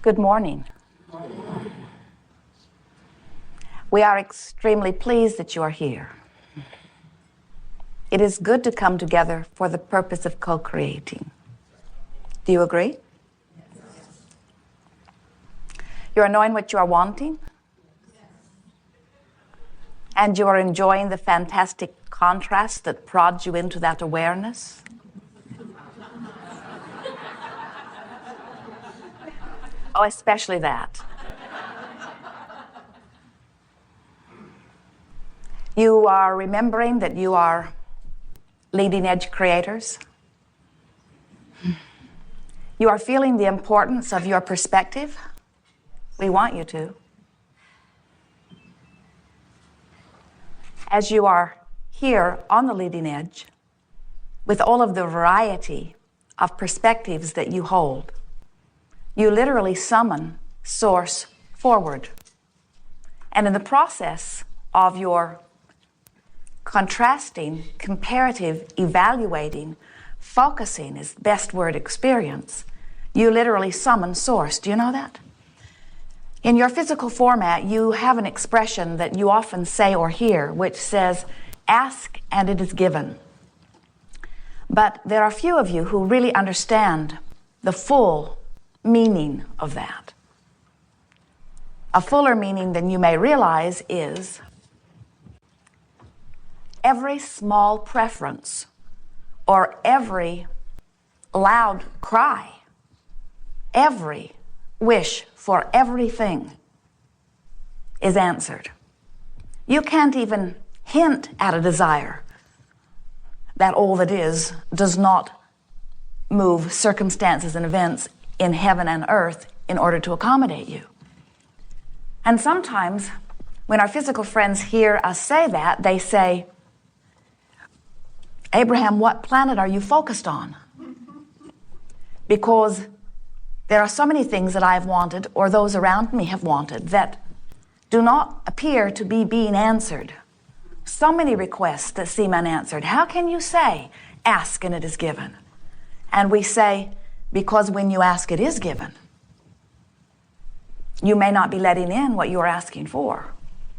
Good morning. We are extremely pleased that you are here. It is good to come together for the purpose of co-creating. Do you agree? You are knowing what you are wanting? And you are enjoying the fantastic contrast that prods you into that awareness? Oh, especially that. You are remembering that you are leading edge creators. You are feeling the importance of your perspective. We want you to. As you are here on the leading edge, with all of the variety of perspectives that you hold, you literally summon Source forward. And in the process of your contrasting, comparative, evaluating, focusing is the best word, experience, you literally summon Source. Do you know that? In your physical format, you have an expression that you often say or hear, which says, ask and it is given. But there are few of you who really understand the full meaning of that. A fuller meaning than you may realize is every small preference or every loud cry, every wish for everything is answered. You can't even hint at a desire that all that is does not move circumstances and events in heaven and earth in order to accommodate you. And sometimes when our physical friends hear us say that, they say, Abraham, what planet are you focused on? Because there are so many things that I've wanted, or those around me have wanted, that do not appear to be being answered. So many requests that seem unanswered. How can you say, ask and it is given? And we say, because when you ask, it is given. You may not be letting in what you are asking for,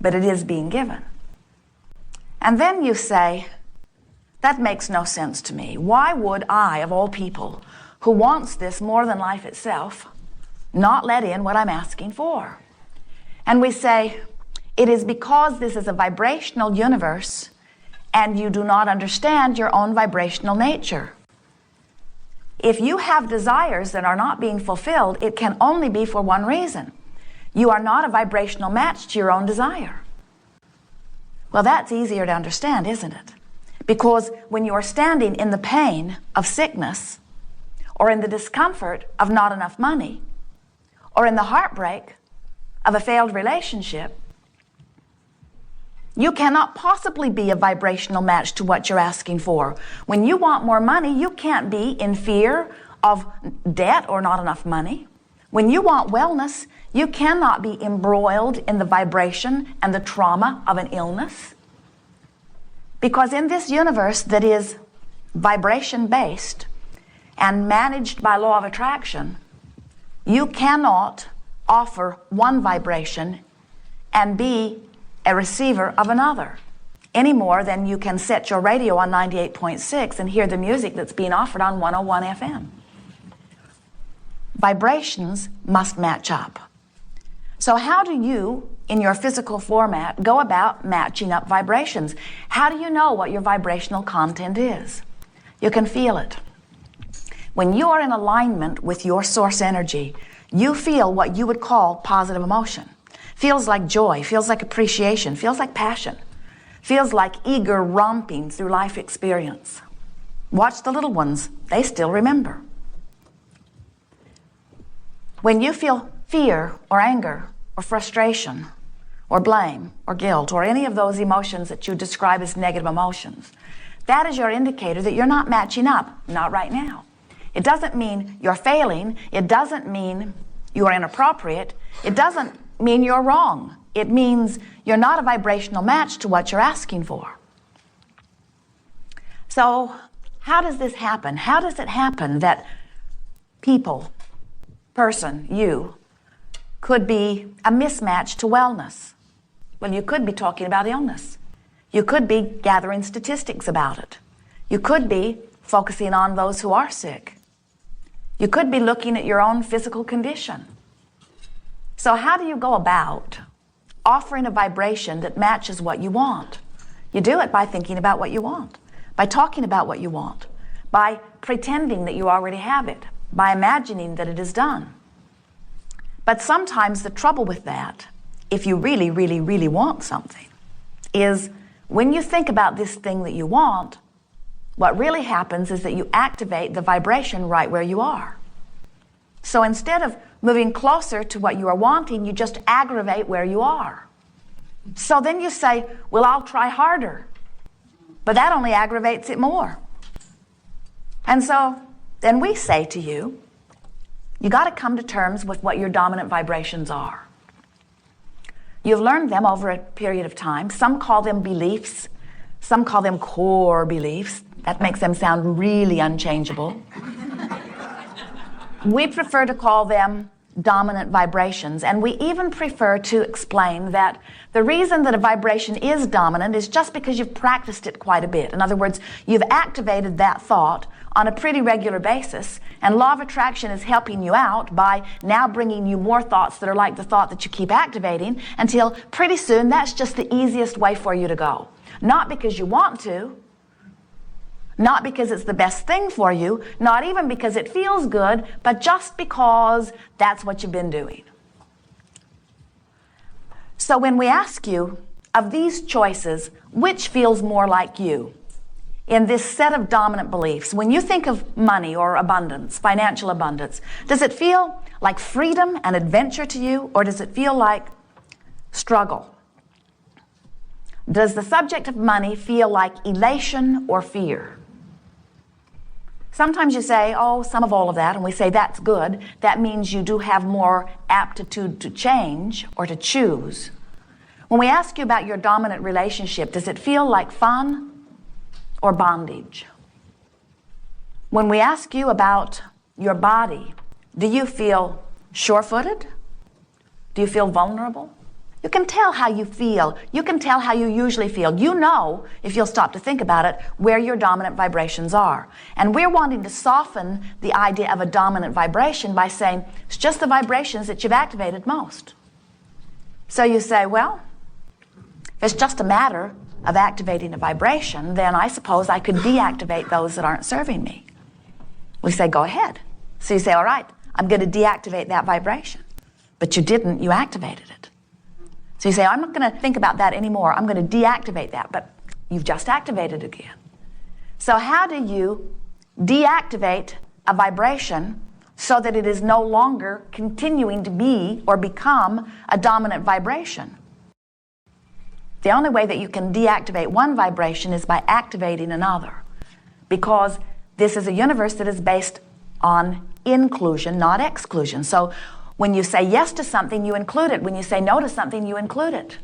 but it is being given. And then you say, that makes no sense to me. Why would I, of all people, who wants this more than life itself, not let in what I'm asking for? And we say, it is because this is a vibrational universe and you do not understand your own vibrational nature. If you have desires that are not being fulfilled, it can only be for one reason. You are not a vibrational match to your own desire. Well, that's easier to understand, isn't it? Because when you are standing in the pain of sickness, or in the discomfort of not enough money, or in the heartbreak of a failed relationship, you cannot possibly be a vibrational match to what you're asking for. When you want more money, you can't be in fear of debt or not enough money. When you want wellness, you cannot be embroiled in the vibration and the trauma of an illness. Because in this universe that is vibration-based and managed by law of attraction, you cannot offer one vibration and be a receiver of another, any more than you can set your radio on 98.6 and hear the music that's being offered on 101 FM. Vibrations must match up. So how do you, in your physical format, go about matching up vibrations? How do you know what your vibrational content is? You can feel it. When you are in alignment with your source energy, you feel what you would call positive emotion. Feels like joy, feels like appreciation, feels like passion, feels like eager romping through life experience. Watch the little ones, they still remember. When you feel fear or anger or frustration or blame or guilt or any of those emotions that you describe as negative emotions, that is your indicator that you're not matching up, not right now. It doesn't mean you're failing. It doesn't mean you are inappropriate. It doesn't mean you're wrong. It means you're not a vibrational match to what you're asking for. So how does this happen? How does it happen that people, person, you, could be a mismatch to wellness. Well, you could be talking about illness. You could be gathering statistics about it. You could be focusing on those who are sick. You could be looking at your own physical condition. So how do you go about offering a vibration that matches what you want? You do it by thinking about what you want, by talking about what you want, by pretending that you already have it, by imagining that it is done. But sometimes the trouble with that, if you really, really, really want something, is when you think about this thing that you want, what really happens is that you activate the vibration right where you are. So instead of moving closer to what you are wanting, you just aggravate where you are. So then you say, well, I'll try harder. But that only aggravates it more. And so then we say to you, you got to come to terms with what your dominant vibrations are. You've learned them over a period of time. Some call them beliefs. Some call them core beliefs. That makes them sound really unchangeable. We prefer to call them dominant vibrations, and we even prefer to explain that the reason that a vibration is dominant is just because you've practiced it quite a bit. In other words, you've activated that thought on a pretty regular basis, and law of attraction is helping you out by now bringing you more thoughts that are like the thought that you keep activating, until pretty soon that's just the easiest way for you to go. Not because you want to, not because it's the best thing for you, not even because it feels good, but just because that's what you've been doing. So when we ask you, of these choices, which feels more like you? In this set of dominant beliefs, when you think of money or abundance, financial abundance, does it feel like freedom and adventure to you, or does it feel like struggle? Does the subject of money feel like elation or fear? Sometimes you say, oh, some of all of that, and we say that's good. That means you do have more aptitude to change or to choose. When we ask you about your dominant relationship, does it feel like fun or bondage? When we ask you about your body, do you feel sure-footed? Do you feel vulnerable? You can tell how you feel. You can tell how you usually feel. You know, if you'll stop to think about it, where your dominant vibrations are. And we're wanting to soften the idea of a dominant vibration by saying, it's just the vibrations that you've activated most. So you say, well, if it's just a matter of activating a vibration, then I suppose I could deactivate those that aren't serving me. We say, go ahead. So you say, all right, I'm going to deactivate that vibration. But you didn't, you activated it. So you say, I'm not going to think about that anymore. I'm going to deactivate that. But you've just activated it again. So how do you deactivate a vibration so that it is no longer continuing to be or become a dominant vibration? The only way that you can deactivate one vibration is by activating another. Because this is a universe that is based on inclusion, not exclusion. So when you say yes to something, you include it. When you say no to something, you include it.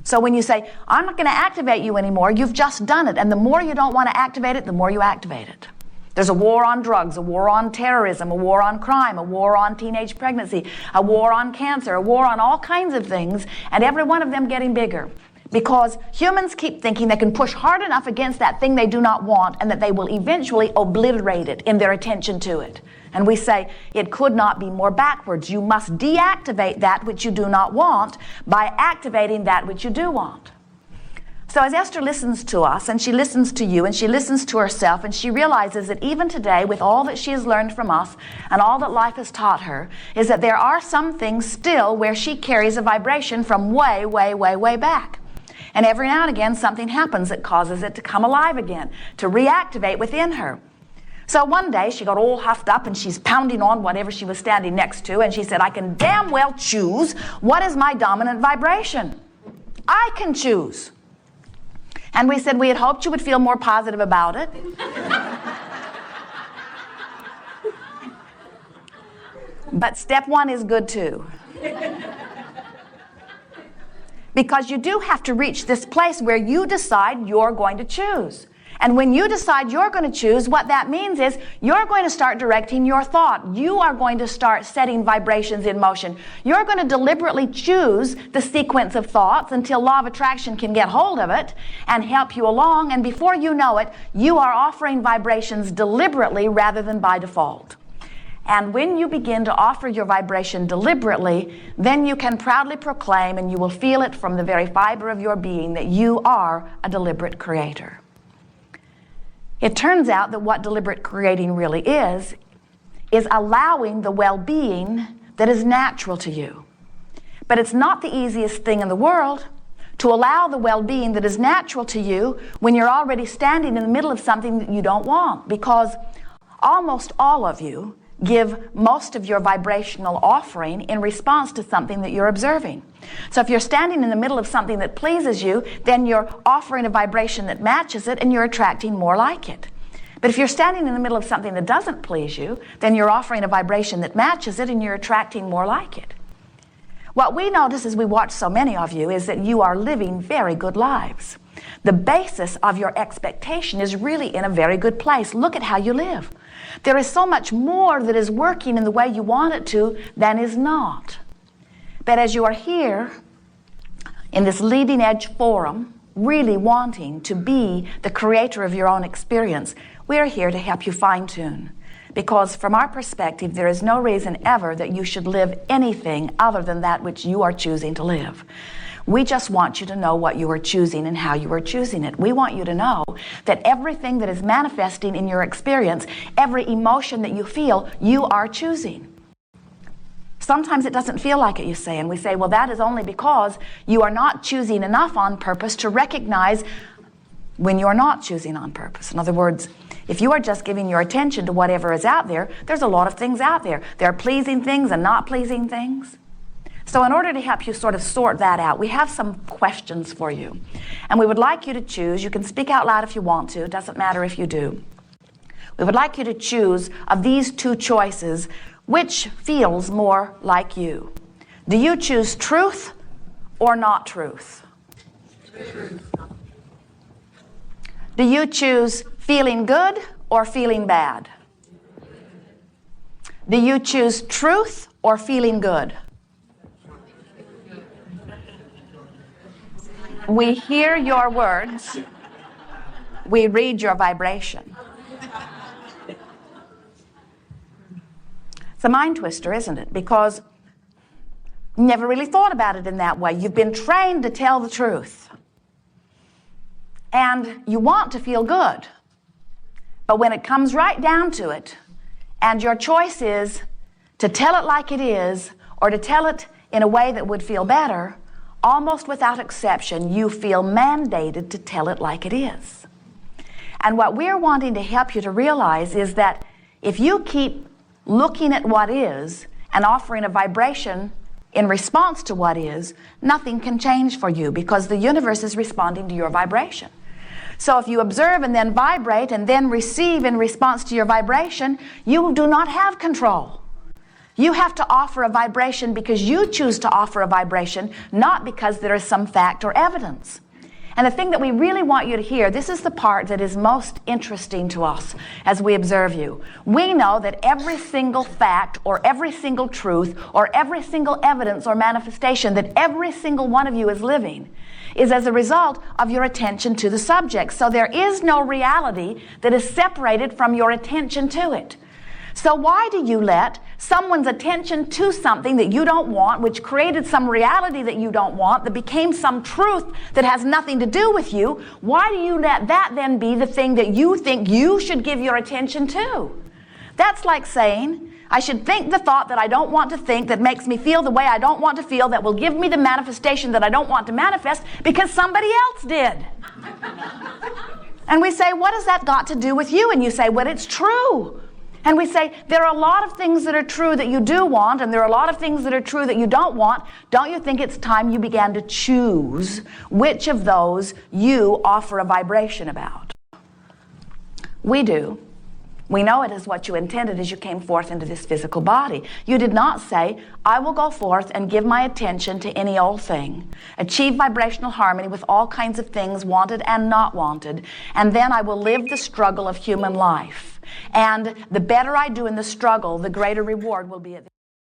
So when you say, I'm not going to activate you anymore, you've just done it. And the more you don't want to activate it, the more you activate it. There's a war on drugs, a war on terrorism, a war on crime, a war on teenage pregnancy, a war on cancer, a war on all kinds of things, and every one of them getting bigger. Because humans keep thinking they can push hard enough against that thing they do not want and that they will eventually obliterate it in their attention to it. And we say, it could not be more backwards. You must deactivate that which you do not want by activating that which you do want. So as Esther listens to us, and she listens to you, and she listens to herself, and she realizes that even today, with all that she has learned from us and all that life has taught her, is that there are some things still where she carries a vibration from way, way, way, way back. And every now and again, something happens that causes it to come alive again, to reactivate within her. So one day, she got all huffed up, and she's pounding on whatever she was standing next to, and she said, I can damn well choose what is my dominant vibration. I can choose. And we said we had hoped you would feel more positive about it. But step one is good too. Because you do have to reach this place where you decide you're going to choose. And when you decide you're going to choose, what that means is you're going to start directing your thought. You are going to start setting vibrations in motion. You're going to deliberately choose the sequence of thoughts until law of attraction can get hold of it and help you along. And before you know it, you are offering vibrations deliberately rather than by default. And when you begin to offer your vibration deliberately, then you can proudly proclaim, and you will feel it from the very fiber of your being, that you are a deliberate creator. It turns out that what deliberate creating really is allowing the well-being that is natural to you. But it's not the easiest thing in the world to allow the well-being that is natural to you when you're already standing in the middle of something that you don't want, because almost all of you give most of your vibrational offering in response to something that you're observing. So if you're standing in the middle of something that pleases you, then you're offering a vibration that matches it and you're attracting more like it. But if you're standing in the middle of something that doesn't please you, then you're offering a vibration that matches it and you're attracting more like it. What we notice as we watch so many of you is that you are living very good lives. The basis of your expectation is really in a very good place. Look at how you live. There is so much more that is working in the way you want it to than is not. But as you are here in this leading edge forum, really wanting to be the creator of your own experience, we are here to help you fine-tune. Because from our perspective, there is no reason ever that you should live anything other than that which you are choosing to live. We just want you to know what you are choosing and how you are choosing it. We want you to know that everything that is manifesting in your experience, every emotion that you feel, you are choosing. Sometimes it doesn't feel like it, you say, and we say, well, that is only because you are not choosing enough on purpose to recognize when you are not choosing on purpose. In other words, if you are just giving your attention to whatever is out there, there's a lot of things out there. There are pleasing things and not pleasing things. So in order to help you sort of sort that out, we have some questions for you. And we would like you to choose. You can speak out loud if you want to. It doesn't matter if you do. We would like you to choose of these two choices, which feels more like you. Do you choose truth or not truth? Truth. Do you choose feeling good or feeling bad? Do you choose truth or feeling good? We hear your words. We read your vibration. It's a mind twister, isn't it? Because you never really thought about it in that way. You've been trained to tell the truth. And you want to feel good. But when it comes right down to it, and your choice is to tell it like it is, or to tell it in a way that would feel better, almost without exception, you feel mandated to tell it like it is. And what we're wanting to help you to realize is that if you keep looking at what is and offering a vibration in response to what is, nothing can change for you because the universe is responding to your vibration. So if you observe and then vibrate and then receive in response to your vibration, you do not have control. You have to offer a vibration because you choose to offer a vibration, not because there is some fact or evidence. And the thing that we really want you to hear, this is the part that is most interesting to us as we observe you. We know that every single fact or every single truth or every single evidence or manifestation that every single one of you is living is as a result of your attention to the subject. So there is no reality that is separated from your attention to it. So why do you let someone's attention to something that you don't want, which created some reality that you don't want, that became some truth that has nothing to do with you, why do you let that then be the thing that you think you should give your attention to? That's like saying, I should think the thought that I don't want to think, that makes me feel the way I don't want to feel, that will give me the manifestation that I don't want to manifest because somebody else did. And we say, what has that got to do with you? And you say, well, it's true. And we say, there are a lot of things that are true that you do want, and there are a lot of things that are true that you don't want. Don't you think it's time you began to choose which of those you offer a vibration about? We do. We know it is what you intended as you came forth into this physical body. You did not say, I will go forth and give my attention to any old thing, achieve vibrational harmony with all kinds of things wanted and not wanted, and then I will live the struggle of human life. And the better I do in the struggle, the greater reward will be at the